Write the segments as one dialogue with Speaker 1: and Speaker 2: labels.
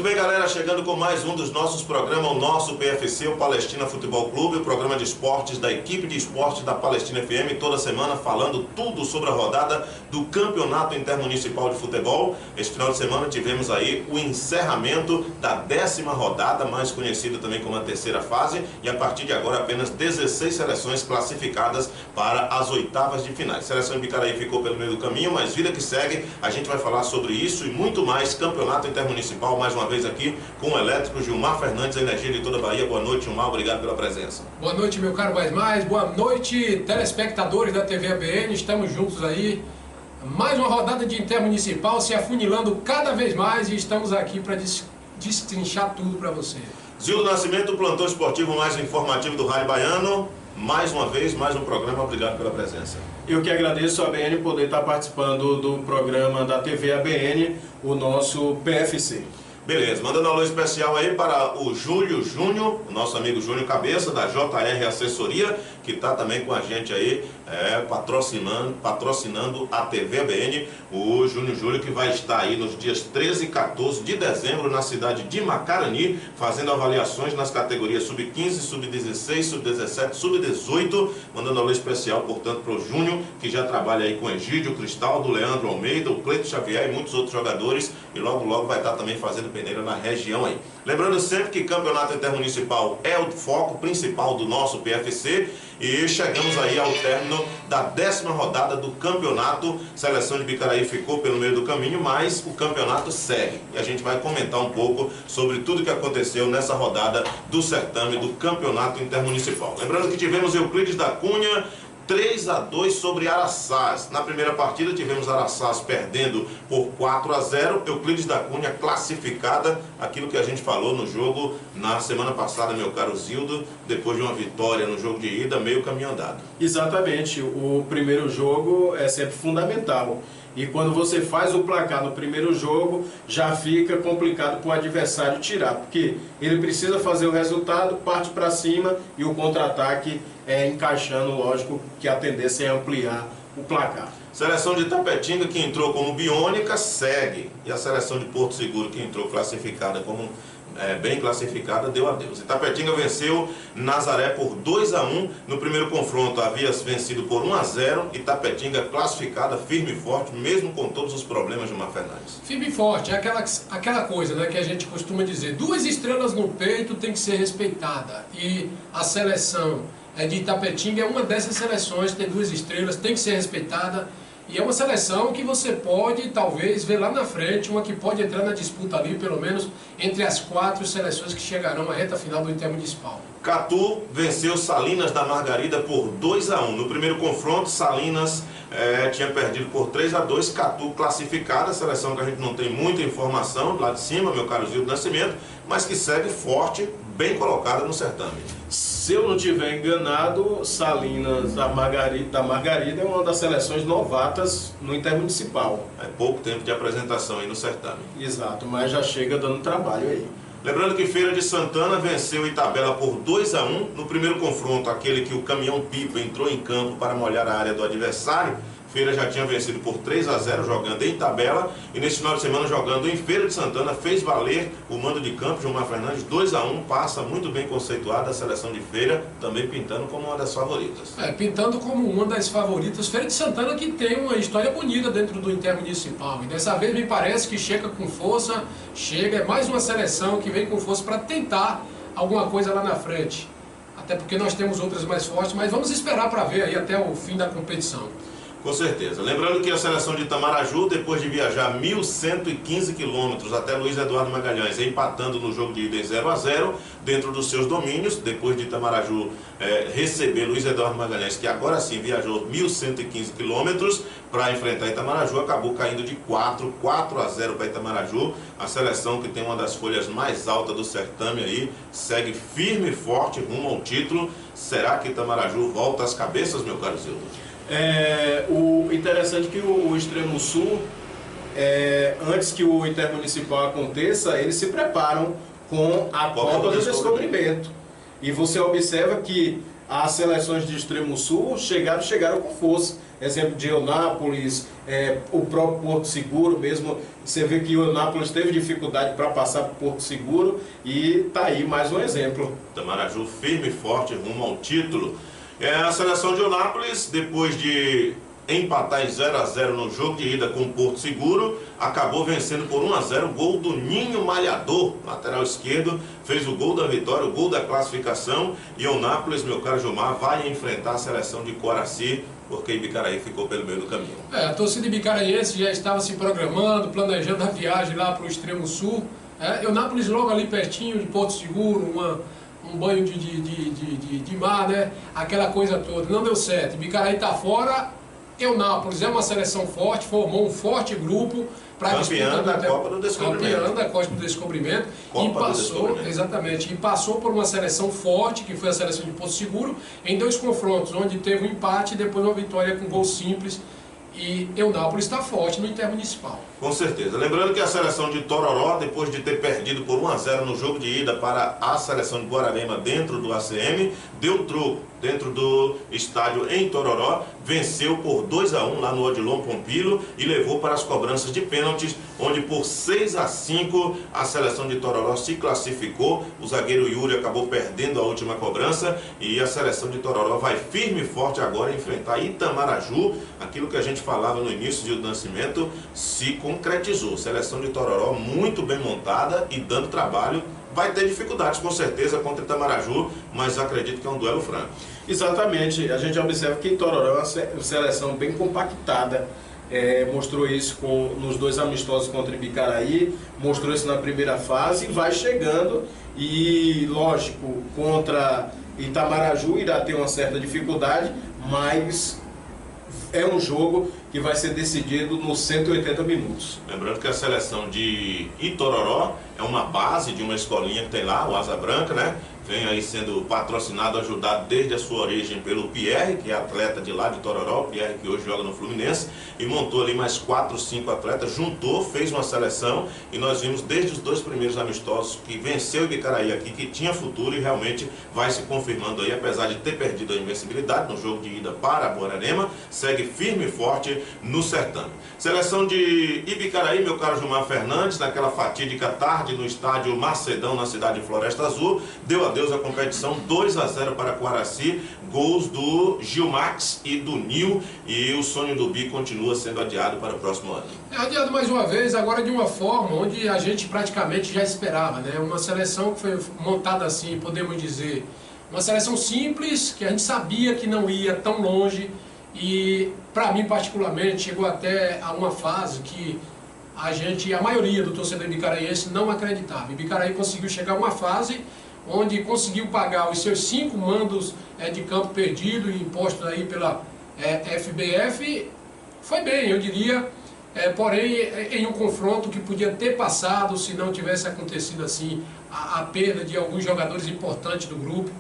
Speaker 1: bem, galera, chegando com mais um dos nossos programas, o nosso PFC, o Palestina Futebol Clube, o programa de esportes da equipe de esportes da Palestina FM, toda semana falando tudo sobre a rodada do Campeonato Intermunicipal de Futebol. Este final de semana tivemos aí o encerramento da 10ª rodada, mais conhecida também como a terceira fase, e a partir de agora apenas 16 seleções classificadas para as oitavas de finais. A seleção de Bicaraí ficou pelo meio do caminho, mas vida que segue, a gente vai falar sobre isso e muito mais. Campeonato Intermunicipal, mais uma vez aqui com o elétrico Gilmar Fernandes, Energia de toda a Bahia. Boa noite, Gilmar, obrigado pela presença.
Speaker 2: Boa noite, meu caro mais. Boa noite, telespectadores da TV ABN, estamos juntos aí. Mais uma rodada de Intermunicipal se afunilando cada vez mais e estamos aqui para destrinchar tudo para você.
Speaker 1: Zildo Nascimento, o plantão esportivo mais informativo do Rádio Baiano. Mais uma vez, mais um programa, obrigado pela presença.
Speaker 3: Eu que agradeço a ABN poder estar participando do programa da TV ABN, o nosso PFC.
Speaker 1: Beleza, mandando um alô especial aí para o Júlio Júnior, o nosso amigo Júnior Cabeça, da JR Assessoria, que está também com a gente aí, patrocinando a TV ABN, o Júnior que vai estar aí nos dias 13 e 14 de dezembro na cidade de Macarani, fazendo avaliações nas categorias Sub-15, Sub-16, Sub-17, Sub-18, mandando um alô especial, portanto, para o Júnior, que já trabalha aí com Egídio Cristaldo, Leandro Almeida, o Cleito Xavier e muitos outros jogadores, e logo vai estar também fazendo peneira na região aí. Lembrando sempre que Campeonato Intermunicipal é o foco principal do nosso PFC e chegamos aí ao término da 10ª rodada do campeonato. A seleção de Bicaraí ficou pelo meio do caminho, mas o campeonato segue. E a gente vai comentar um pouco sobre tudo que aconteceu nessa rodada do certame do Campeonato Intermunicipal. Lembrando que tivemos Euclides da Cunha 3-2 sobre Araçás. Na primeira partida tivemos Araçás perdendo por 4-0. Euclides da Cunha classificada, aquilo que a gente falou no jogo na semana passada, meu caro Zildo, depois de uma vitória no jogo de ida, meio caminho andado.
Speaker 3: Exatamente, o primeiro jogo é sempre fundamental. E quando você faz o placar no primeiro jogo, já fica complicado para o adversário tirar, porque ele precisa fazer o resultado, parte para cima e o contra-ataque encaixando, lógico, que a tendência é ampliar o placar.
Speaker 1: Seleção de Itapetinga, que entrou como biônica, segue. E a seleção de Porto Seguro, que entrou classificada como bem classificada, deu adeus. Itapetinga venceu Nazaré por 2-1. No primeiro confronto havia vencido por 1-0. Itapetinga classificada, firme e forte, mesmo com todos os problemas de Gilmar Fernandes.
Speaker 2: Firme e forte, é aquela coisa, né, que a gente costuma dizer, 2 estrelas no peito tem que ser respeitada. E a seleção de Itapetinga é uma dessas seleções, tem 2 estrelas, tem que ser respeitada. E é uma seleção que você pode, talvez, ver lá na frente, uma que pode entrar na disputa ali, pelo menos, entre as 4 seleções que chegarão à reta final do Intermunicipal.
Speaker 1: Catu venceu Salinas da Margarida por 2-1. No primeiro confronto, Salinas tinha perdido por 3-2. Catu classificada, seleção que a gente não tem muita informação lá de cima, meu caro Zildo Nascimento, mas que segue forte, bem colocada no certame.
Speaker 3: Se eu não estiver enganado, Salinas da Margarida é uma das seleções novatas no Intermunicipal.
Speaker 1: É pouco tempo de apresentação aí no certame.
Speaker 3: Exato, mas já chega dando trabalho aí.
Speaker 1: Lembrando que Feira de Santana venceu Itabela por 2-1. No primeiro confronto, aquele que o caminhão-pipa entrou em campo para molhar a área do adversário, Feira já tinha vencido por 3-0 jogando em Itabela, e nesse final de semana jogando em Feira de Santana fez valer o mando de campo. Gilmar Fernandes 2-1, passa muito bem conceituada a seleção de Feira, também pintando como uma das favoritas.
Speaker 2: Pintando como uma das favoritas. Feira de Santana que tem uma história bonita dentro do Intermunicipal, e dessa vez me parece que chega com força, é mais uma seleção que vem com força para tentar alguma coisa lá na frente. Até porque nós temos outras mais fortes, mas vamos esperar para ver aí até o fim da competição.
Speaker 1: Com certeza. Lembrando que a seleção de Itamaraju, depois de viajar 1.115 quilômetros até Luiz Eduardo Magalhães, empatando no jogo de ida em 0-0, dentro dos seus domínios, depois de Itamaraju receber Luiz Eduardo Magalhães, que agora sim viajou 1.115 quilômetros para enfrentar Itamaraju, acabou caindo de 4-0 para Itamaraju. A seleção que tem uma das folhas mais altas do certame aí, segue firme e forte rumo ao título. Será que Itamaraju volta às cabeças, meu caro Zildo?
Speaker 3: O interessante é que o Extremo Sul, antes que o Intermunicipal aconteça, eles se preparam com a Copa do Descobrimento. E você observa que as seleções de extremo sul chegaram com força. Exemplo de Eunápolis, o próprio Porto Seguro mesmo. Você vê que o Eunápolis teve dificuldade para passar para o Porto Seguro e está aí mais um exemplo.
Speaker 1: Itamaraju firme e forte rumo ao título. A seleção de Eunápolis, depois de empatar em 0-0 no jogo de ida com o Porto Seguro, acabou vencendo por 1-0, gol do Ninho Malhador, lateral esquerdo, fez o gol da vitória, o gol da classificação. E Eunápolis, meu caro Gilmar, vai enfrentar a seleção de Coraci, porque Ibicaraí ficou pelo meio do caminho.
Speaker 2: A torcida ibicaraense já estava se programando, planejando a viagem lá para o extremo sul. Eunápolis logo ali pertinho de Porto Seguro, um banho de mar, né? Aquela coisa toda. Não deu certo, Ibicaraí está fora. Eunápolis é uma seleção forte, formou um forte grupo para
Speaker 1: campeã da Copa do Descobrimento.
Speaker 2: Campeã da Copa do Descobrimento.
Speaker 1: Copa
Speaker 2: e passou,
Speaker 1: do Descobrimento.
Speaker 2: Exatamente, e passou por uma seleção forte, que foi a seleção de Porto Seguro, em 2 confrontos, onde teve um empate e depois uma vitória com gol simples. E Eunápolis está forte no Intermunicipal.
Speaker 1: Com certeza. Lembrando que a seleção de Tororó, depois de ter perdido por 1-0 no jogo de ida para a seleção de Guararema dentro do ACM, deu troco dentro do estádio em Tororó, venceu por 2-1 lá no Odilon Pompilo e levou para as cobranças de pênaltis, onde por 6-5 a seleção de Tororó se classificou. O zagueiro Yuri acabou perdendo a última cobrança e a seleção de Tororó vai firme e forte agora enfrentar Itamaraju. Aquilo que a gente falava no início do nascimento se concretizou. Seleção de Tororó muito bem montada e dando trabalho. Vai ter dificuldades com certeza contra Itamaraju, mas acredito que é um duelo franco.
Speaker 3: Exatamente, a gente observa que Tororó é uma seleção bem compactada. Mostrou isso nos 2 amistosos contra Ibicaraí, mostrou isso na primeira fase e vai chegando. E lógico, contra Itamaraju irá ter uma certa dificuldade, mas é um jogo que vai ser decidido nos 180 minutos.
Speaker 1: Lembrando que a seleção de Itororó é uma base de uma escolinha que tem lá, o Asa Branca, né? Vem aí sendo patrocinado, ajudado desde a sua origem pelo Pierre, que é atleta de lá de Tororó, o Pierre que hoje joga no Fluminense, e montou ali mais 4, 5 atletas, juntou, fez uma seleção, e nós vimos desde os 2 primeiros amistosos que venceu o Ibicaraí aqui, que tinha futuro e realmente vai se confirmando aí, apesar de ter perdido a invencibilidade no jogo de ida para Guararema, segue firme e forte no certame. Seleção de Ibicaraí, meu caro Gilmar Fernandes, naquela fatídica tarde no estádio Macedão, na cidade de Floresta Azul, deu adeus à competição, 2-0 para Coraci, gols do Gilmax e do Nil, e o sonho do Bi continua sendo adiado para o próximo ano.
Speaker 2: Adiado mais uma vez, agora de uma forma onde a gente praticamente já esperava, né? Uma seleção que foi montada assim, podemos dizer, uma seleção simples, que a gente sabia que não ia tão longe, e para mim particularmente chegou até a uma fase que a maioria do torcedor ibicaraense não acreditava. Ibicaraí conseguiu chegar a uma fase onde conseguiu pagar os seus 5 mandos de campo perdido e impostos aí pela FBF. Foi bem, eu diria, porém em um confronto que podia ter passado se não tivesse acontecido assim a perda de alguns jogadores importantes do grupo.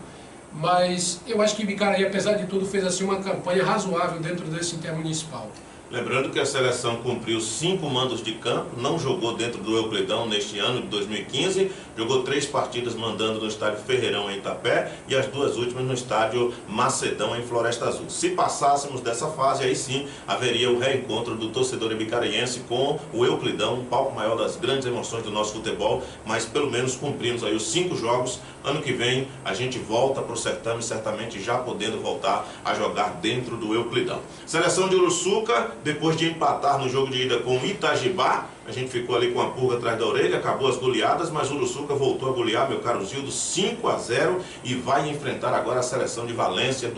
Speaker 2: Mas eu acho que Ibicaraí, apesar de tudo, fez assim uma campanha razoável dentro desse Intermunicipal.
Speaker 1: Lembrando que a seleção cumpriu 5 mandos de campo, não jogou dentro do Euclidão neste ano de 2015, jogou 3 partidas mandando no estádio Ferreirão em Itapé e as 2 últimas no estádio Macedão em Floresta Azul. Se passássemos dessa fase, aí sim haveria o reencontro do torcedor ibicaraense com o Euclidão, um palco maior das grandes emoções do nosso futebol, mas pelo menos cumprimos aí os 5 jogos. Ano que vem a gente volta para o certame, certamente já podendo voltar a jogar dentro do Euclidão. Seleção de Uruçuca, depois de empatar no jogo de ida com Itajibá, a gente ficou ali com a pulga atrás da orelha, acabou as goleadas, mas o Uruçuca voltou a golear, meu caro Zildo, 5-0 e vai enfrentar agora a seleção de Valência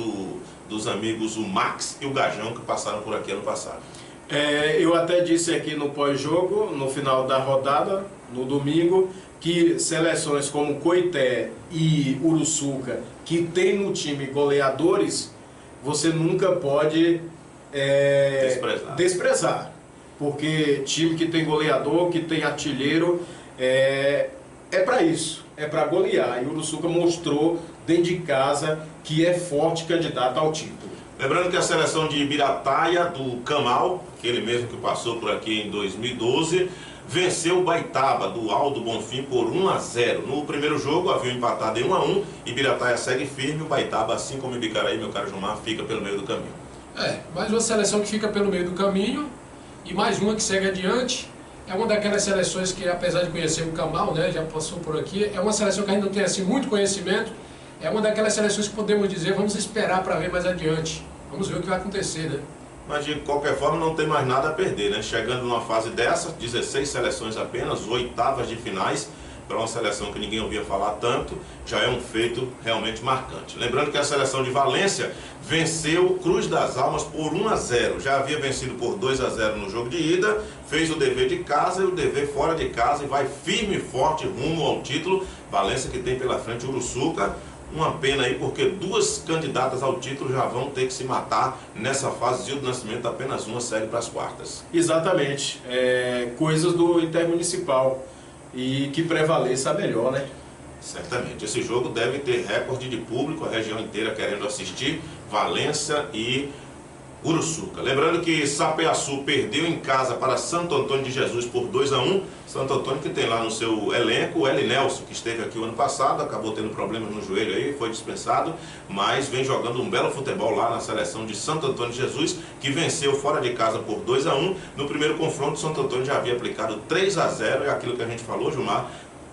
Speaker 1: dos amigos o Max e o Gajão que passaram por aqui ano passado.
Speaker 3: Eu até disse aqui no pós-jogo, no final da rodada, no domingo, que seleções como Coité e Uruçuca, que tem no time goleadores, você nunca pode desprezar. Porque time que tem goleador, que tem artilheiro, é para isso, é para golear. E o Uruçuca mostrou dentro de casa que é forte candidato ao título.
Speaker 1: Lembrando que a seleção de Ibirataia, do Camal, aquele mesmo que passou por aqui em 2012, venceu o Baitaba, do Aldo Bonfim, por 1-0. No primeiro jogo havia empatado em 1-1, Ibirataia segue firme, o Baitaba, assim como o Ibicaraí, meu caro Gilmar, fica pelo meio do caminho.
Speaker 2: Mais uma seleção que fica pelo meio do caminho e mais uma que segue adiante. É uma daquelas seleções que, apesar de conhecer o Camal, né, já passou por aqui, é uma seleção que ainda não tem assim, muito conhecimento. É uma daquelas seleções que podemos dizer, vamos esperar para ver mais adiante. Vamos ver o que vai acontecer, né?
Speaker 1: Mas de qualquer forma não tem mais nada a perder, né? Chegando numa fase dessa, 16 seleções apenas, oitavas de finais, para uma seleção que ninguém ouvia falar tanto, já é um feito realmente marcante. Lembrando que a seleção de Valência venceu Cruz das Almas por 1-0. Já havia vencido por 2-0 no jogo de ida, fez o dever de casa e o dever fora de casa e vai firme e forte rumo ao título. Valência que tem pela frente o Uruçuca. Uma pena aí porque duas candidatas ao título já vão ter que se matar nessa fase. Gil do Nascimento, apenas uma segue para as quartas.
Speaker 3: Exatamente. Coisas do intermunicipal. E que prevaleça a melhor, né?
Speaker 1: Certamente. Esse jogo deve ter recorde de público, a região inteira querendo assistir, Valência e Uruçuca. Lembrando que Sapeaçu perdeu em casa para Santo Antônio de Jesus por 2-1. Santo Antônio que tem lá no seu elenco o Eli Nelson, que esteve aqui o ano passado, acabou tendo problemas no joelho aí, foi dispensado, mas vem jogando um belo futebol lá na seleção de Santo Antônio de Jesus, que venceu fora de casa por 2-1. No primeiro confronto, Santo Antônio já havia aplicado 3-0, é aquilo que a gente falou, Gilmar.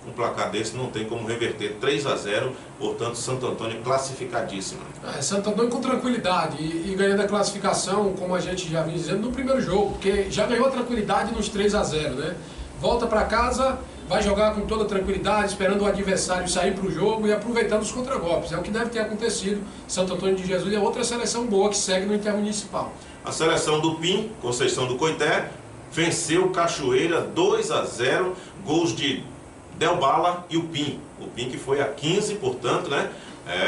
Speaker 1: Um placar desse não tem como reverter, 3-0, portanto Santo Antônio classificadíssimo.
Speaker 2: Santo Antônio com tranquilidade e ganhando a classificação, como a gente já vinha dizendo, no primeiro jogo, porque já ganhou a tranquilidade nos 3-0, né? Volta para casa, vai jogar com toda tranquilidade, esperando o adversário sair para o jogo e aproveitando os contragolpes. É o que deve ter acontecido. Santo Antônio de Jesus é outra seleção boa que segue no Intermunicipal.
Speaker 1: A seleção do PIN, Conceição do Coité, venceu Cachoeira 2-0, gols de Del Bala e o PIN. O PIN que foi a 15, portanto, né?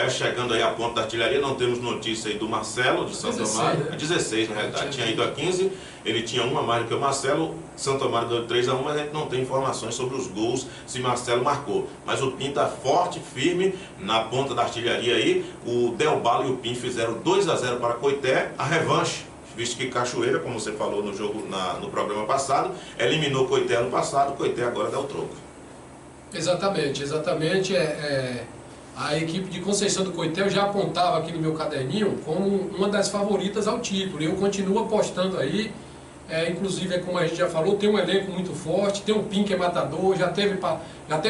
Speaker 1: Chegando aí a ponta da artilharia, não temos notícia aí do Marcelo, de Santo Amaro.
Speaker 2: Né?
Speaker 1: 16, na realidade. Tinha ido a 15, ele tinha uma a mais do que o Marcelo. Santo Amaro deu 3-1, mas a gente não tem informações sobre os gols, se Marcelo marcou. Mas o PIN está forte, firme, na ponta da artilharia aí. O Del Bala e o PIN fizeram 2-0 para Coité, a revanche. Visto que Cachoeira, como você falou no jogo, no programa passado, eliminou Coité ano passado, Coité agora dá o troco.
Speaker 2: Exatamente. A equipe de Conceição do Coité eu já apontava aqui no meu caderninho como uma das favoritas ao título. Eu continuo apostando aí, inclusive, como a gente já falou, tem um elenco muito forte, tem um PIN que é matador, já teve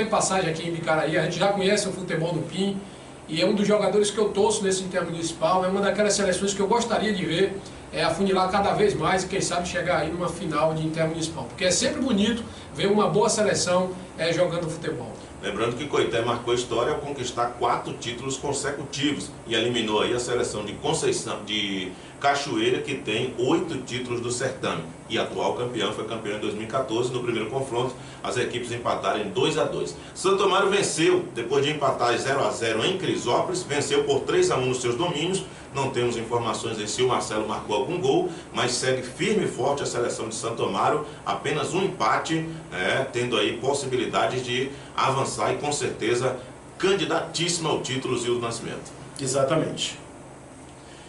Speaker 2: passagem aqui em Bicaraí, a gente já conhece o futebol do PIN e é um dos jogadores que eu torço nesse Intermunicipal, é uma daquelas seleções que eu gostaria de ver afunilar cada vez mais e quem sabe chegar aí numa final de Intermunicipal, porque é sempre bonito ver uma boa seleção jogando futebol.
Speaker 1: Lembrando que Coité marcou história ao conquistar 4 títulos consecutivos e eliminou aí a seleção de Conceição, de Cachoeira, que tem 8 títulos do certame. E atual campeão, foi campeão em 2014. No primeiro confronto, as equipes empataram em 2-2. Santo Amaro venceu, depois de empatar 0-0 em Crisópolis, venceu por 3-1 nos seus domínios. Não temos informações de se o Marcelo marcou algum gol, mas segue firme e forte a seleção de Santo Amaro, apenas um empate, tendo aí possibilidades de avançar e com certeza candidatíssima ao título Gil do Nascimento.
Speaker 3: Exatamente.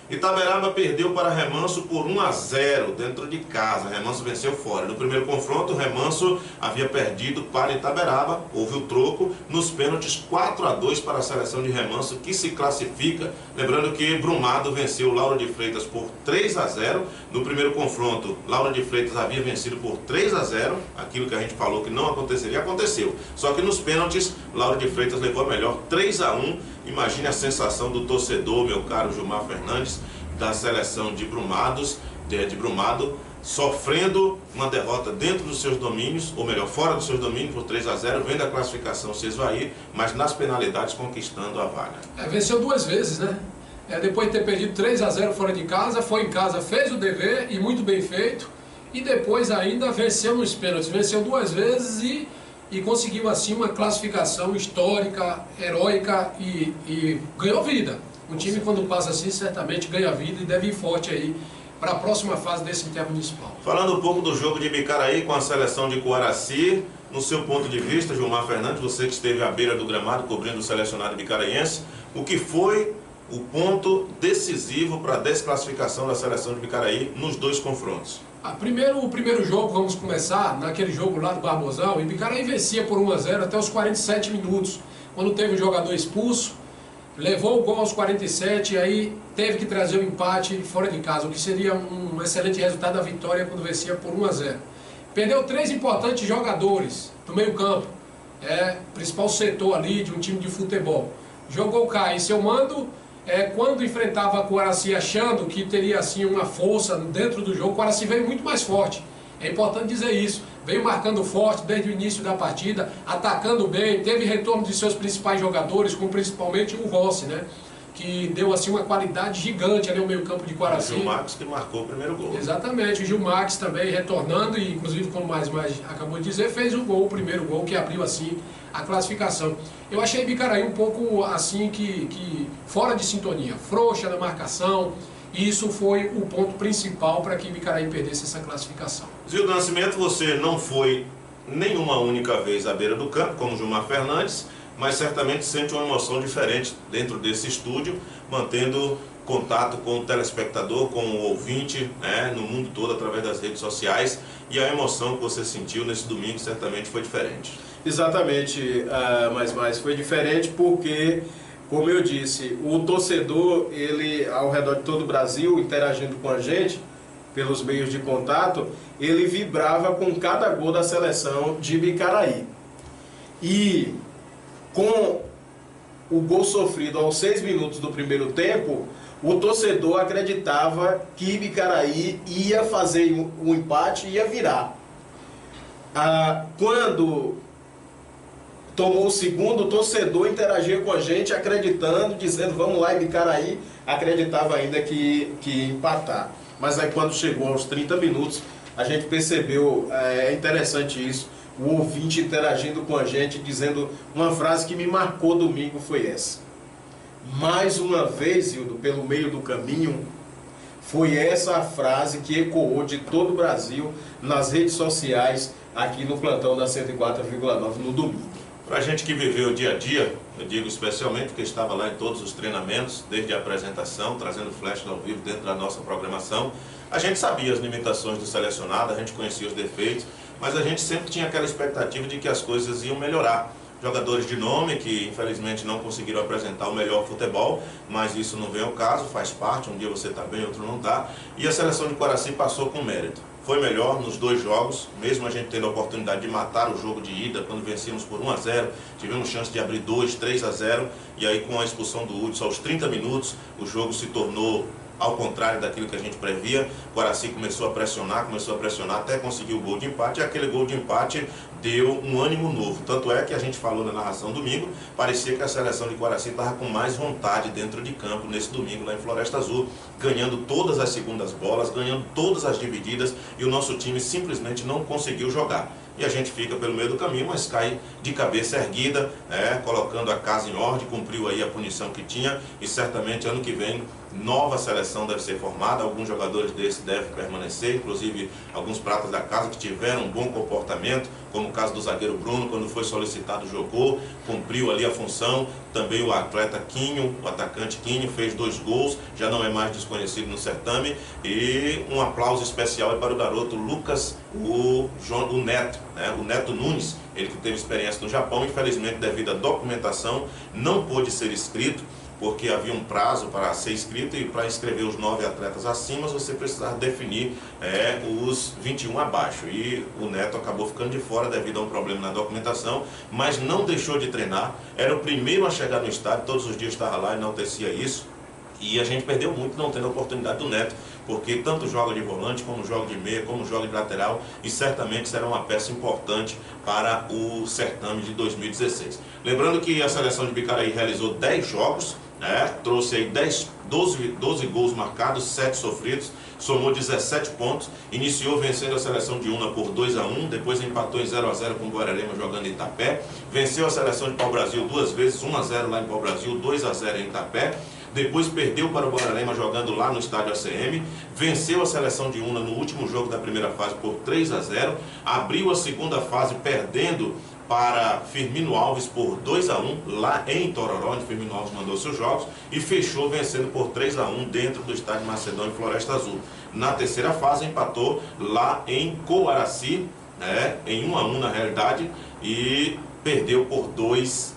Speaker 1: Itaberaba perdeu para Remanso por 1-0 dentro de casa. Remanso venceu fora. No primeiro confronto, Remanso havia perdido para Itaberaba. Houve o troco nos pênaltis, 4-2 para a seleção de Remanso, que se classifica. Lembrando que Brumado venceu Lauro de Freitas por 3-0. No primeiro confronto, Lauro de Freitas havia vencido por 3-0. Aquilo que a gente falou que não aconteceria, aconteceu. Só que nos pênaltis, Lauro de Freitas levou a melhor, 3-1. Imagine a sensação do torcedor, meu caro Gilmar Fernandes, da seleção de Brumado, sofrendo uma derrota dentro dos seus domínios, ou melhor, fora dos seus domínios, por 3-0, vendo a classificação se esvair, mas nas penalidades conquistando a vaga.
Speaker 2: Venceu 2 vezes, né? Depois de ter perdido 3-0 fora de casa, foi em casa, fez o dever, e muito bem feito, e depois ainda venceu nos pênaltis, venceu 2 vezes e conseguiu assim uma classificação histórica, heróica e ganhou vida. O time quando passa assim certamente ganha vida e deve ir forte aí para a próxima fase desse Intermunicipal.
Speaker 1: Falando um pouco do jogo de Bicaraí com a seleção de Coaraci, no seu ponto de vista, Gilmar Fernandes, você que esteve à beira do gramado cobrindo o selecionado bicaraense, o que foi o ponto decisivo para a desclassificação da seleção de Bicaraí nos 2 confrontos?
Speaker 2: O primeiro jogo, vamos começar, naquele jogo lá do Barbosão, o Ibicaraí vencia por 1-0 até os 47 minutos, quando teve um jogador expulso, levou o gol aos 47 e aí teve que trazer o empate fora de casa, o que seria um excelente resultado da vitória quando vencia por 1-0. Perdeu 3 importantes jogadores do meio campo, principal setor ali de um time de futebol. Jogou o Caio em seu mando. Quando enfrentava o Guaraci achando que teria assim uma força dentro do jogo, o Guaraci veio muito mais forte. É importante dizer isso. Veio marcando forte desde o início da partida, atacando bem, teve retorno de seus principais jogadores, como principalmente o Rossi, né? Que deu assim uma qualidade gigante ali no meio campo de Guaraci.
Speaker 1: O Gil Marques que marcou o primeiro gol.
Speaker 2: Exatamente, o Gil Marques também retornando e inclusive, como mais acabou de dizer, fez o primeiro gol que abriu assim a classificação. Eu achei Ibicaraí um pouco assim que fora de sintonia, frouxa na marcação, e isso foi o ponto principal para que Ibicaraí perdesse essa classificação.
Speaker 1: Zildo Nascimento, você não foi nenhuma única vez à beira do campo, como Gilmar Fernandes, mas certamente sente uma emoção diferente dentro desse estúdio, mantendo contato com o telespectador, com o ouvinte, né, no mundo todo, através das redes sociais, e a emoção que você sentiu nesse domingo certamente foi diferente.
Speaker 3: Exatamente, mas foi diferente porque, como eu disse, o torcedor, ele ao redor de todo o Brasil, interagindo com a gente, pelos meios de contato, ele vibrava com cada gol da seleção de Ibicaraí. E com o gol sofrido aos 6 minutos do primeiro tempo, o torcedor acreditava que Ibicaraí ia fazer o empate e ia virar. Quando tomou o segundo, o torcedor interagia com a gente, acreditando, dizendo, vamos lá, Ibicaraí, acreditava ainda que ia empatar. Mas aí quando chegou aos 30 minutos, a gente percebeu, é interessante isso, o ouvinte interagindo com a gente, dizendo uma frase que me marcou domingo, foi essa. Mais uma vez, Hildo, pelo meio do caminho, foi essa a frase que ecoou de todo o Brasil, nas redes sociais, aqui no plantão da 104,9 no domingo.
Speaker 1: Para a gente que viveu o dia a dia, eu digo especialmente porque estava lá em todos os treinamentos, desde a apresentação, trazendo flash ao vivo dentro da nossa programação, a gente sabia as limitações do selecionado, a gente conhecia os defeitos, mas a gente sempre tinha aquela expectativa de que as coisas iam melhorar. Jogadores de nome que infelizmente não conseguiram apresentar o melhor futebol, mas isso não vem ao caso, faz parte, um dia você está bem, outro não está, e a seleção de Guaraci passou com mérito. Foi melhor nos 2 jogos, mesmo a gente tendo a oportunidade de matar o jogo de ida, quando vencíamos por 1-0, tivemos chance de abrir 2, 3-0, e aí com a expulsão do Hudson aos 30 minutos, o jogo se tornou ao contrário daquilo que a gente previa. Guaraci começou a pressionar, até conseguir o gol de empate, e aquele gol de empate deu um ânimo novo. Tanto é que a gente falou na narração domingo, parecia que a seleção de Guaraci estava com mais vontade dentro de campo nesse domingo lá em Floresta Azul, ganhando todas as segundas bolas, ganhando todas as divididas, e o nosso time simplesmente não conseguiu jogar. E a gente fica pelo meio do caminho, mas cai de cabeça erguida, colocando a casa em ordem, cumpriu aí a punição que tinha, e certamente ano que vem nova seleção deve ser formada, alguns jogadores desses devem permanecer, inclusive alguns pratas da casa que tiveram um bom comportamento, como o caso do zagueiro Bruno, quando foi solicitado jogou, cumpriu ali a função. Também o atleta Quinho, o atacante Quinho, fez 2 gols, já não é mais desconhecido no certame. E um aplauso especial é para o garoto Lucas, o Neto, o Neto Nunes, ele que teve experiência no Japão, infelizmente devido à documentação não pôde ser inscrito, porque havia um prazo para ser inscrito, e para inscrever os 9 atletas acima, você precisava definir os 21 abaixo. E o Neto acabou ficando de fora devido a um problema na documentação, mas não deixou de treinar, era o primeiro a chegar no estádio, todos os dias estava lá e enaltecia isso. E a gente perdeu muito não tendo a oportunidade do Neto, porque tanto joga de volante, como joga de meia, como joga de lateral, e certamente será uma peça importante para o certame de 2016. Lembrando que a seleção de Ibicaraí realizou 10 jogos, trouxe aí 12 gols marcados, 7 sofridos, somou 17 pontos, iniciou vencendo a seleção de Una por 2-1, depois empatou em 0-0 com o Guararema jogando em Itapé, venceu a seleção de Pau-Brasil 2 vezes, 1-0 lá em Pau-Brasil, 2-0 em Itapé, depois perdeu para o Guararema jogando lá no estádio ACM, venceu a seleção de Una no último jogo da primeira fase por 3-0, abriu a segunda fase perdendo para Firmino Alves por 2-1 lá em Tororó, onde Firmino Alves mandou seus jogos, e fechou vencendo por 3-1 dentro do estádio Macedônia Floresta Azul. Na terceira fase empatou lá em Coaraci, em 1-1 na realidade, e perdeu por 2-0.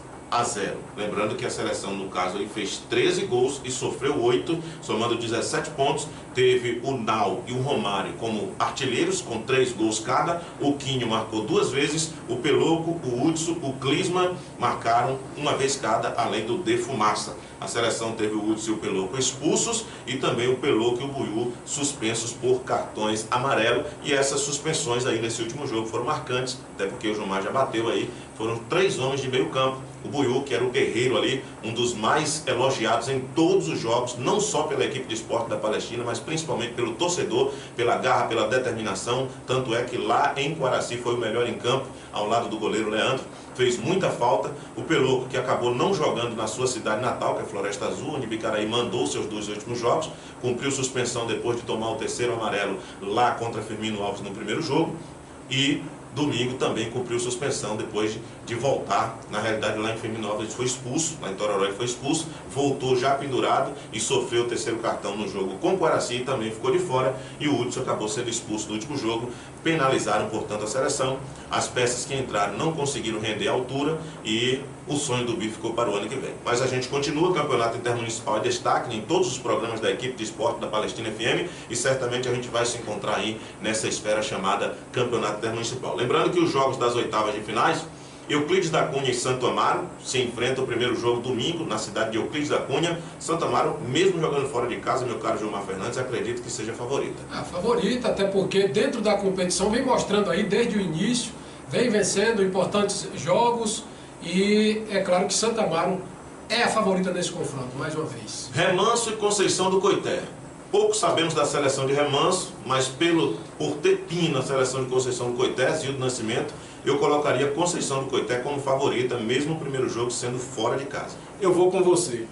Speaker 1: Lembrando que a seleção, no caso, aí, fez 13 gols e sofreu 8, somando 17 pontos. Teve o Nau e o Romário como artilheiros, com 3 gols cada. O Quinho marcou 2 vezes. O Peloco, o Hudson, o Klinsmann marcaram 1 vez cada, além do De Fumaça. A seleção teve o Hudson e o Peloco expulsos e também o Peloco e o Buiú suspensos por cartões amarelos. E essas suspensões aí nesse último jogo foram marcantes, até porque o Gilmar já bateu aí. Foram 3 homens de meio campo. O Buiú, que era o guerreiro ali, um dos mais elogiados em todos os jogos, não só pela equipe de esporte da Palestina, mas principalmente pelo torcedor, pela garra, pela determinação. Tanto é que lá em Coaraci foi o melhor em campo, ao lado do goleiro Leandro. Fez muita falta. O Peloco, que acabou não jogando na sua cidade natal, que é Floresta Azul, onde Bicaraí mandou seus 2 últimos jogos, cumpriu suspensão depois de tomar o 3º amarelo lá contra Firmino Alves no primeiro jogo. E domingo também cumpriu suspensão depois de voltar. Na realidade, lá em Firmino Alves ele foi expulso, lá em Tororó ele foi expulso, voltou já pendurado e sofreu o 3º cartão no jogo com o Coaraci e também ficou de fora. E o Hudson acabou sendo expulso no último jogo. Penalizaram, portanto, a seleção. As peças que entraram não conseguiram render a altura e o sonho do Bi ficou para o ano que vem. Mas a gente continua, o Campeonato Intermunicipal é destaque em todos os programas da equipe de esporte da Palestina FM e certamente a gente vai se encontrar aí nessa esfera chamada Campeonato Intermunicipal. Lembrando que os jogos das oitavas de finais, Euclides da Cunha e Santo Amaro se enfrentam o primeiro jogo domingo na cidade de Euclides da Cunha. Santo Amaro, mesmo jogando fora de casa, meu caro Gilmar Fernandes, acredito que seja favorita.
Speaker 2: Favorita, até porque dentro da competição vem mostrando aí desde o início, vem vencendo importantes jogos e é claro que Santo Amaro é a favorita nesse confronto, mais uma vez.
Speaker 1: Remanso e Conceição do Coité. Pouco sabemos da seleção de Remanso, mas por ter Pinho na seleção de Conceição do Coité, Zildo Nascimento, eu colocaria Conceição do Coité como favorita, mesmo o primeiro jogo sendo fora de casa.
Speaker 3: Eu vou com você.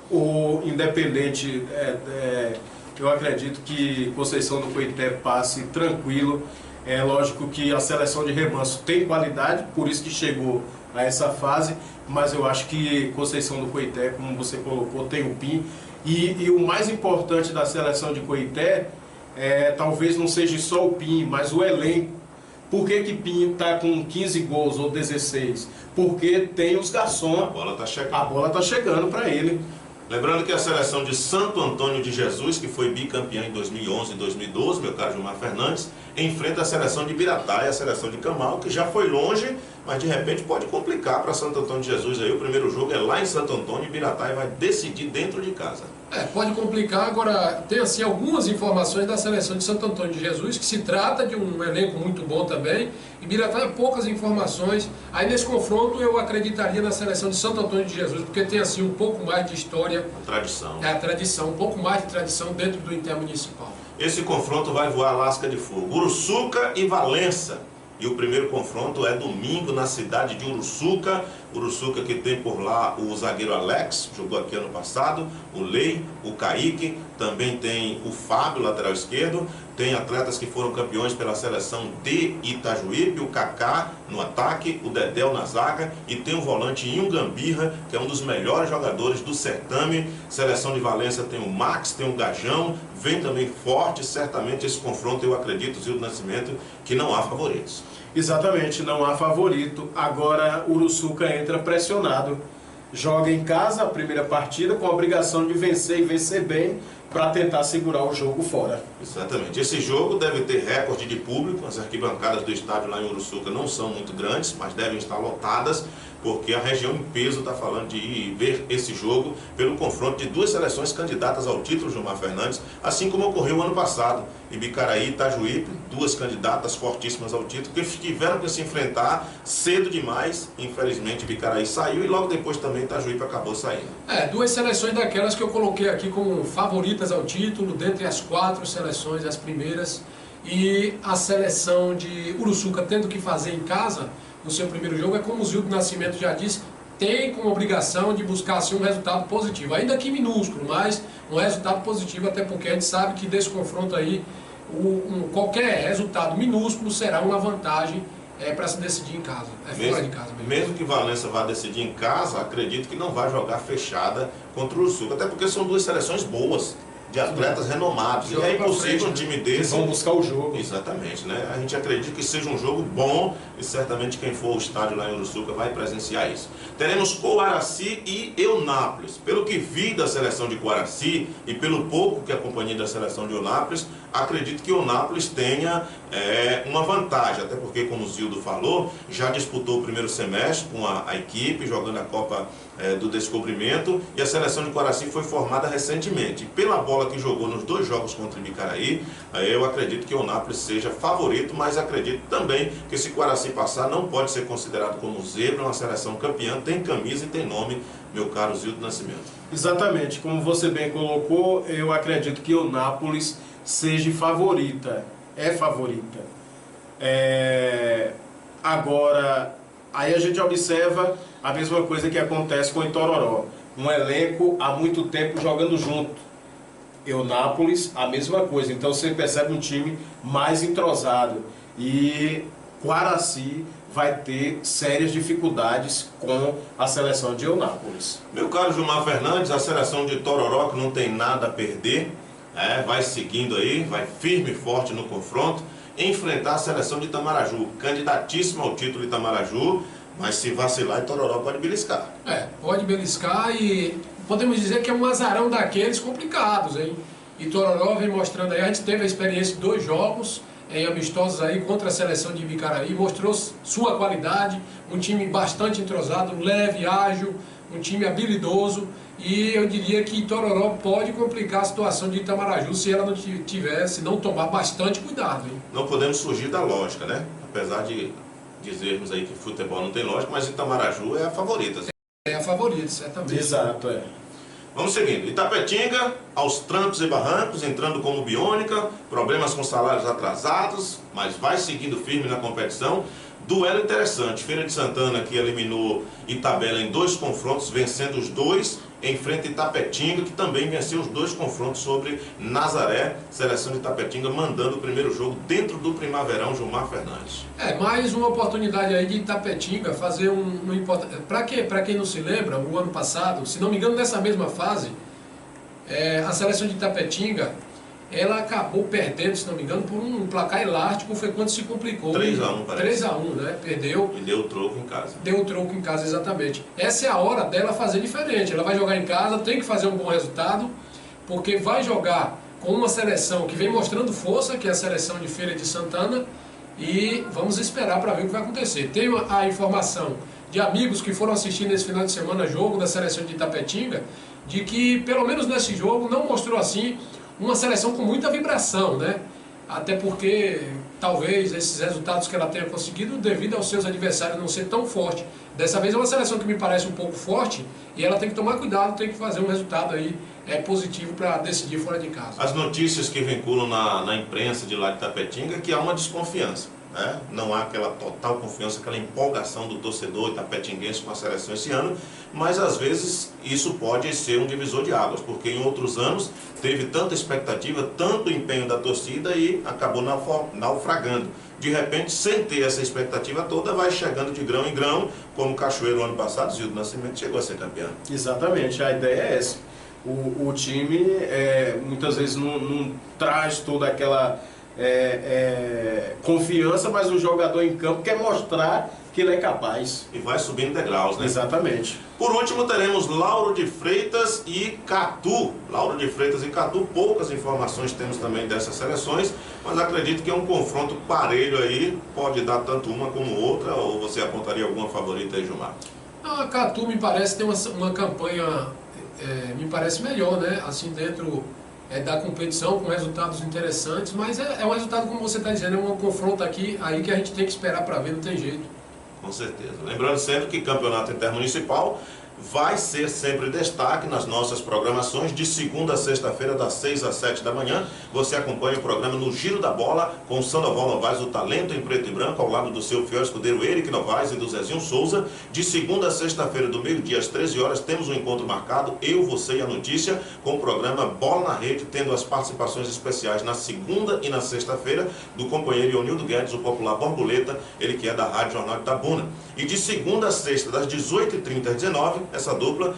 Speaker 3: O Independente, eu acredito que Conceição do Coité passe tranquilo. É lógico que a seleção de Remanso tem qualidade, por isso que chegou a essa fase, mas eu acho que Conceição do Coité, como você colocou, tem o PIN. E o mais importante da seleção de Coité, talvez não seja só o PIN, mas o elenco. Por que PIN está com 15 gols ou 16? Porque tem os garçons.
Speaker 1: A bola está chegando.
Speaker 3: A bola está chegando para ele.
Speaker 1: Lembrando que a seleção de Santo Antônio de Jesus, que foi bicampeã em 2011 e 2012, meu caro Gilmar Fernandes, enfrenta a seleção de Biratá e a seleção de Camal, que já foi longe, mas de repente pode complicar para Santo Antônio de Jesus. Aí o primeiro jogo é lá em Santo Antônio e Biratá vai decidir dentro de casa.
Speaker 2: Pode complicar. Agora, tem assim algumas informações da seleção de Santo Antônio de Jesus, que se trata de um elenco muito bom também, e Biratá poucas informações. Aí nesse confronto eu acreditaria na seleção de Santo Antônio de Jesus, porque tem assim um pouco mais de história.
Speaker 1: A tradição.
Speaker 2: A tradição, um pouco mais de tradição dentro do Intermunicipal.
Speaker 1: Esse confronto vai voar lasca de fogo. Uruçuca e Valença. E o primeiro confronto é domingo na cidade de Uruçuca. Uruçuca que tem por lá o zagueiro Alex, jogou aqui ano passado, o Lei, o Kaique, também tem o Fábio, lateral esquerdo, tem atletas que foram campeões pela seleção de Itajuípe, o Kaká no ataque, o Dedéu na zaga e tem o volante Inho Gambirra, que é um dos melhores jogadores do certame. Seleção de Valença tem o Max, tem o Gajão, vem também forte, certamente esse confronto eu acredito, Zildo Nascimento, que não há favoritos.
Speaker 3: Exatamente, não há favorito. Agora Uruçuca entra pressionado. Joga em casa a primeira partida com a obrigação de vencer e vencer bem para tentar segurar o jogo fora.
Speaker 1: Exatamente. Esse jogo deve ter recorde de público. As arquibancadas do estádio lá em Uruçuca não são muito grandes, mas devem estar lotadas, porque a região em peso está falando de ir ver esse jogo pelo confronto de duas seleções candidatas ao título, Gilmar Fernandes, assim como ocorreu ano passado. Ibicaraí e Itajuípe, duas candidatas fortíssimas ao título, que tiveram que se enfrentar cedo demais. Infelizmente, Ibicaraí saiu e logo depois também Itajuípe acabou saindo.
Speaker 2: Duas seleções daquelas que eu coloquei aqui como favoritas ao título, dentre as 4 seleções, as primeiras. E a seleção de Uruçuca tendo que fazer em casa no seu primeiro jogo, é como o Zildo Nascimento já disse, tem como obrigação de buscar assim, um resultado positivo, ainda que minúsculo, mas um resultado positivo, até porque a gente sabe que desse confronto aí, qualquer resultado minúsculo será uma vantagem para se decidir em casa, fora de casa mesmo.
Speaker 1: Mesmo que Valença vá decidir em casa, acredito que não vai jogar fechada contra o Sul, até porque são duas seleções boas, de atletas renomados, e é impossível um time desse...
Speaker 3: Vão buscar o jogo.
Speaker 1: Exatamente, né? A gente acredita que seja um jogo bom e certamente quem for ao estádio lá em Uruçuca vai presenciar isso. Teremos Coaraci e Eunápolis. Pelo que vi da seleção de Coaraci e pelo pouco que acompanhei da seleção de Eunápolis, acredito que Eunápolis tenha uma vantagem, até porque, como o Zildo falou, já disputou o primeiro semestre com a equipe, jogando a Copa do Descobrimento, e a seleção de Coaraci foi formada recentemente. E pela bola que jogou nos 2 jogos contra o Ibicaraí, eu acredito que o Eunápolis seja favorito, mas acredito também que se Coaraci passar, não pode ser considerado como zebra, uma seleção campeã, tem camisa e tem nome, meu caro Zildo Nascimento.
Speaker 3: Exatamente, como você bem colocou, eu acredito que o Eunápolis seja favorita, é favorita. Agora, aí a gente observa a mesma coisa que acontece com o Itororó. Um elenco há muito tempo jogando junto. Eunápolis, a mesma coisa. Então você percebe um time mais entrosado. E Coaraci vai ter sérias dificuldades com a seleção de Eunápolis.
Speaker 1: Meu caro Gilmar Fernandes, a seleção de Itororó, que não tem nada a perder, vai seguindo aí, vai firme e forte no confronto, enfrentar a seleção de Itamaraju, candidatíssima ao título de Itamaraju, mas se vacilar, Itororó pode beliscar.
Speaker 2: Pode beliscar e podemos dizer que é um azarão daqueles complicados, hein? Itororó vem mostrando aí, a gente teve a experiência de 2 jogos em amistosos aí contra a seleção de Ibicaraí, mostrou sua qualidade, um time bastante entrosado, leve, ágil, um time habilidoso, e eu diria que Itororó pode complicar a situação de Itamaraju se ela não tomar bastante cuidado, hein?
Speaker 1: Não podemos fugir da lógica, né? Apesar de dizermos aí que futebol não tem lógica, mas Itamaraju é a favorita.
Speaker 2: É a favorita, certamente.
Speaker 3: Exato,
Speaker 1: Vamos seguindo. Itapetinga, aos trancos e barrancos, entrando como biônica, problemas com salários atrasados, mas vai seguindo firme na competição. Duelo interessante, Feira de Santana que eliminou Itabela em 2 confrontos, vencendo os 2, enfrenta Itapetinga, que também venceu os 2 confrontos sobre Nazaré, seleção de Itapetinga mandando o primeiro jogo dentro do Primaverão, Gilmar Fernandes.
Speaker 2: Mais uma oportunidade aí de Itapetinga fazer um importante... Para quem não se lembra, o ano passado, se não me engano, nessa mesma fase, a seleção de Itapetinga, ela acabou perdendo, se não me engano, por um placar elástico, foi quando se complicou.
Speaker 1: 3-1, parece.
Speaker 2: 3-1, né? Perdeu.
Speaker 1: E deu o troco em casa.
Speaker 2: Deu o troco em casa, exatamente. Essa é a hora dela fazer diferente. Ela vai jogar em casa, tem que fazer um bom resultado, porque vai jogar com uma seleção que vem mostrando força, que é a seleção de Feira de Santana, e vamos esperar para ver o que vai acontecer. Tenho a informação de amigos que foram assistir nesse final de semana jogo da seleção de Itapetinga, de que, pelo menos nesse jogo, não mostrou assim uma seleção com muita vibração, né? Até porque talvez esses resultados que ela tenha conseguido devido aos seus adversários não ser tão forte. Dessa vez é uma seleção que me parece um pouco forte e ela tem que tomar cuidado, tem que fazer um resultado aí positivo para decidir fora de casa.
Speaker 1: As notícias que vinculam na imprensa de lá de Itapetinga é que há uma desconfiança. Não há aquela total confiança, aquela empolgação do torcedor itapetinguense com a seleção esse ano, mas às vezes isso pode ser um divisor de águas, porque em outros anos teve tanta expectativa, tanto empenho da torcida e acabou naufragando. De repente, sem ter essa expectativa toda, vai chegando de grão em grão, como o Cachoeiro ano passado, Zildo Nascimento chegou a ser campeão.
Speaker 3: Exatamente, a ideia é essa. O time muitas vezes não traz toda aquela confiança, mas o jogador em campo quer mostrar que ele é capaz.
Speaker 1: E vai subindo degraus, né?
Speaker 3: Exatamente.
Speaker 1: Por último, teremos Lauro de Freitas e Catu. Lauro de Freitas e Catu, poucas informações temos também dessas seleções, mas acredito que é um confronto parelho aí, pode dar tanto uma como outra, ou você apontaria alguma favorita aí, Gilmar?
Speaker 2: A Catu me parece ter uma campanha, me parece melhor, né? Assim, dentro da competição, com resultados interessantes, mas é um resultado, como você está dizendo, é um confronto aí que a gente tem que esperar para ver, não tem jeito.
Speaker 1: Com certeza. Lembrando sempre que campeonato intermunicipal vai ser sempre destaque nas nossas programações de segunda a sexta-feira, das 6 às 7 da manhã. Você acompanha o programa No Giro da Bola com Sandoval Novaes, o talento em preto e branco, ao lado do seu fiel escudeiro Eric Novaes e do Zezinho Souza. De segunda a sexta-feira, do meio-dia às 13 horas, temos um encontro marcado, eu, você e a notícia, com o programa Bola na Rede, tendo as participações especiais na segunda e na sexta-feira do companheiro Ionildo Guedes, o popular Borboleta, ele que é da Rádio Jornal de Itabuna. E de segunda a sexta, das 18h30 às 19h, essa dupla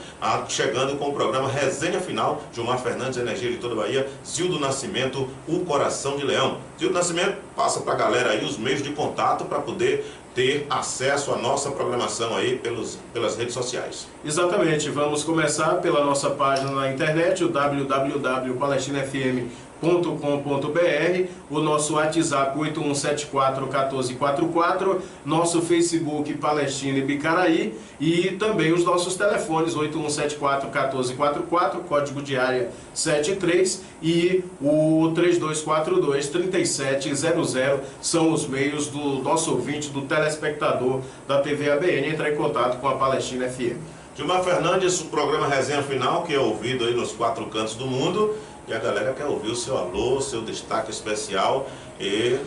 Speaker 1: chegando com o programa Resenha Final, Gilmar Fernandes, Energia de toda a Bahia, Zildo Nascimento, o Coração de Leão. Zildo Nascimento, passa para a galera aí os meios de contato para poder ter acesso à nossa programação aí pelas redes sociais.
Speaker 3: Exatamente, vamos começar pela nossa página na internet, o www.palestinafm.com.br, o nosso WhatsApp 8174-1444, nosso Facebook Palestina e Bicaraí, e também os nossos telefones 8174-1444, código de área 73, e o 3242-3700 são os meios do nosso ouvinte, do telespectador da TV ABN, entrar em contato com a Palestina FM.
Speaker 1: Gilmar Fernandes, o programa Resenha Final, que é ouvido aí nos 4 cantos do mundo. E a galera quer ouvir o seu alô, o seu destaque especial. E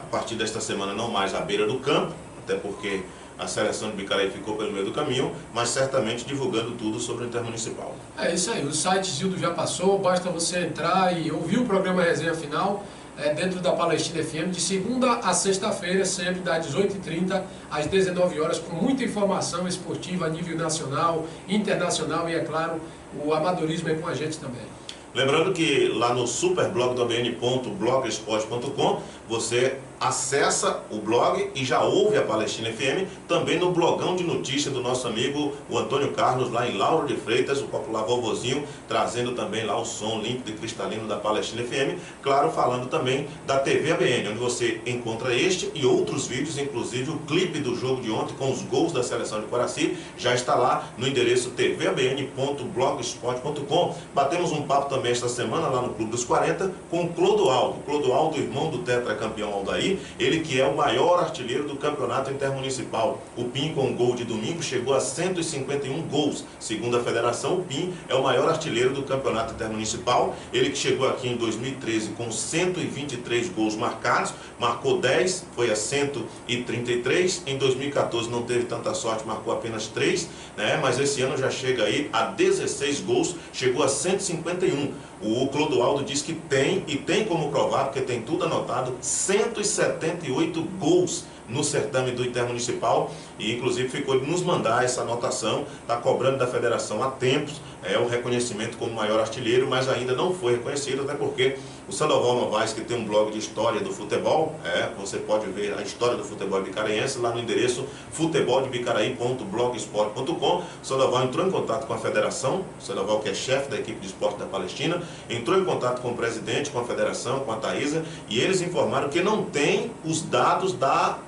Speaker 1: a partir desta semana não mais à beira do campo, até porque a seleção de Bicaraí ficou pelo meio do caminho, mas certamente divulgando tudo sobre o Intermunicipal.
Speaker 2: É isso aí, o site Zildo já passou, basta você entrar e ouvir o programa Resenha Final dentro da Palestina FM, de segunda a sexta-feira, sempre das 18h30 às 19 horas, com muita informação esportiva a nível nacional, internacional e, é claro, o amadorismo é com a gente também.
Speaker 1: Lembrando que lá no superblog.blogspot.com você acessa o blog e já ouve a Palestina FM, também no blogão de notícia do nosso amigo o Antônio Carlos, lá em Lauro de Freitas, o popular vovozinho, trazendo também lá o som límpido e cristalino da Palestina FM, claro, falando também da TV ABN, onde você encontra este e outros vídeos, inclusive o clipe do jogo de ontem com os gols da seleção de Coraci, já está lá no endereço tvabn.blogspot.com. Batemos um papo também esta semana lá no Clube dos 40 com o Clodoaldo, irmão do tetracampeão Aldair, ele que é o maior artilheiro do campeonato intermunicipal. O PIN com gol de domingo chegou a 151 gols. Segundo a federação, o PIN é o maior artilheiro do campeonato intermunicipal. Ele que chegou aqui em 2013 com 123 gols marcados, marcou 10, foi a 133. Em 2014 não teve tanta sorte, marcou apenas 3, né? Mas esse ano já chega aí a 16 gols, chegou a 151. O Clodoaldo diz que tem, e tem como provar, porque tem tudo anotado, 178 gols no certame do Intermunicipal, e inclusive ficou de nos mandar essa anotação, está cobrando da federação há tempos, o reconhecimento como maior artilheiro, mas ainda não foi reconhecido, até porque o Sandoval Novaes, que tem um blog de história do futebol, você pode ver a história do futebol bicaraense lá no endereço futeboldebicaraí.blogspot.com. O Sandoval entrou em contato com a federação, o Sandoval que é chefe da equipe de esporte da Palestina, entrou em contato com o presidente, com a federação, com a Thaisa, e eles informaram que não tem os dados da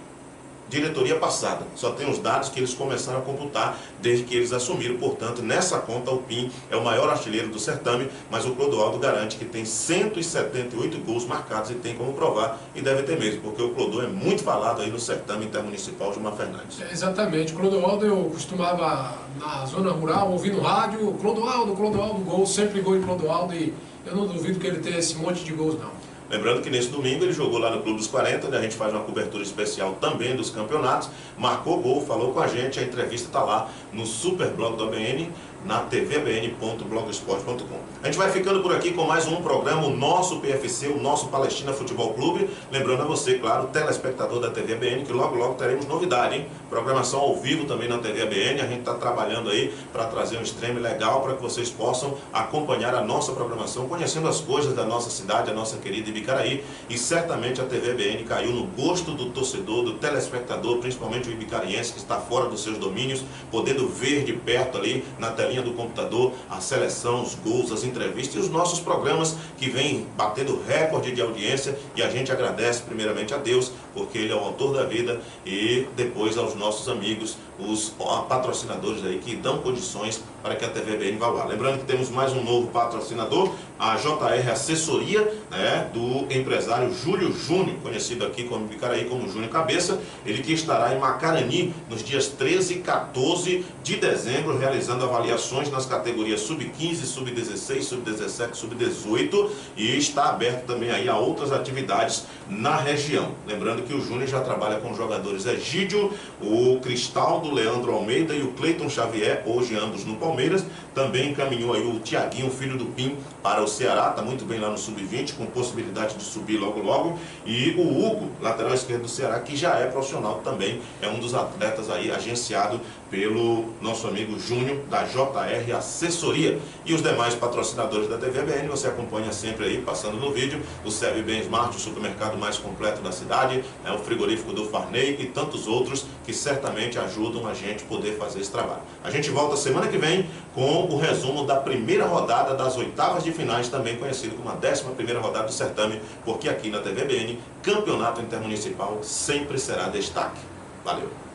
Speaker 1: diretoria passada, só tem os dados que eles começaram a computar desde que eles assumiram. Portanto, nessa conta o PIN é o maior artilheiro do certame, mas o Clodoaldo garante que tem 178 gols marcados e tem como provar, e deve ter mesmo, porque o Clodô é muito falado aí no certame intermunicipal de Gilmar Fernandes.
Speaker 2: Exatamente, Clodoaldo, eu costumava na zona rural ouvir no rádio, Clodoaldo, gol, sempre gol em Clodoaldo, e eu não duvido que ele tenha esse monte de gols não.
Speaker 1: Lembrando que nesse domingo ele jogou lá no Clube dos 40, onde a gente faz uma cobertura especial também dos campeonatos, marcou gol, falou com a gente, a entrevista está lá no Superblog do ABN, na tvabn.blogspot.com. A gente vai ficando por aqui com mais um programa, o nosso PFC, o nosso Palestina Futebol Clube. Lembrando a você, claro, telespectador da TV ABN, que logo logo teremos novidade, hein? Programação ao vivo também na TV ABN. A gente está trabalhando aí para trazer um stream legal para que vocês possam acompanhar a nossa programação, conhecendo as coisas da nossa cidade, a nossa querida Ibicaraí. E certamente a TV ABN caiu no gosto do torcedor, do telespectador, principalmente o ibicariense que está fora dos seus domínios, podendo ver de perto ali na telinha do computador a seleção, os gols, as entrevistas e os nossos programas que vêm batendo recorde de audiência, e a gente agradece primeiramente a Deus, porque Ele é o autor da vida, e depois aos nossos amigos, os patrocinadores aí que dão condições para que a TVBN vá lá. Lembrando que temos mais um novo patrocinador, a JR Assessoria, né, do empresário Júlio Júnior, conhecido aqui como Bicaraí como Júnior Cabeça, ele que estará em Macarani nos dias 13 e 14 de dezembro, realizando avaliações nas categorias sub-15, sub-16, sub-17, sub-18 e está aberto também aí a outras atividades na região. Lembrando que o Júnior já trabalha com os jogadores Egídio, o Cristaldo, Leandro Almeida e o Cleiton Xavier, hoje ambos no Palmeiras. Também encaminhou aí o Tiaguinho, filho do Pim, para o Ceará, está muito bem lá no sub-20, com possibilidade de subir logo logo. E o Hugo, lateral esquerdo do Ceará, que já é profissional também, é um dos atletas aí agenciado pelo nosso amigo Júnior, da JR Assessoria. E os demais patrocinadores da TVBN, você acompanha sempre aí, passando no vídeo, o Serve Bem Smart, o supermercado mais completo da cidade, o frigorífico do Farney e tantos outros que certamente ajudam a gente poder fazer esse trabalho. A gente volta semana que vem com o resumo da primeira rodada das oitavas de finais, também conhecido como a 11ª rodada do certame, porque aqui na TVBN, campeonato intermunicipal sempre será destaque. Valeu!